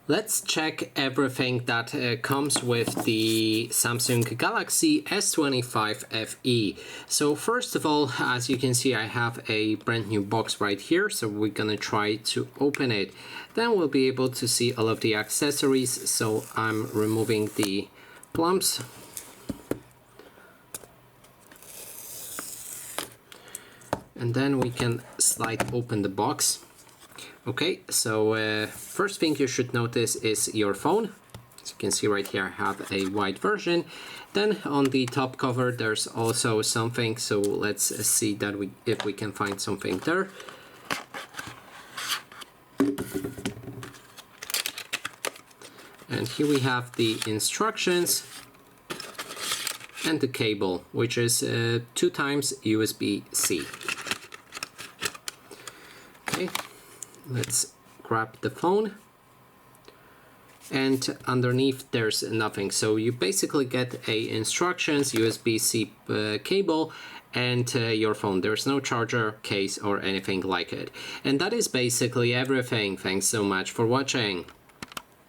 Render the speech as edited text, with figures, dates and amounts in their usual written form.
Let's check everything that comes with the Samsung Galaxy S25 FE. So first of all, as you can see, I have a brand new box right here, so we're gonna try to open it. Then we'll be able to see all of the accessories. So I'm removing the plumps. And then we can slide open the box. Okay, so first thing you should notice is your phone. As you can see right here, I have a white version. Then on the top cover, there's also something. So let's see that if we can find something there. And here we have the instructions and the cable, which is 2 times USB-C. Okay. Let's grab the phone, and underneath there's nothing. So you basically get a instructions, USB-C cable, and your phone. There's no charger, case, or anything like it. And that is basically everything. Thanks so much for watching.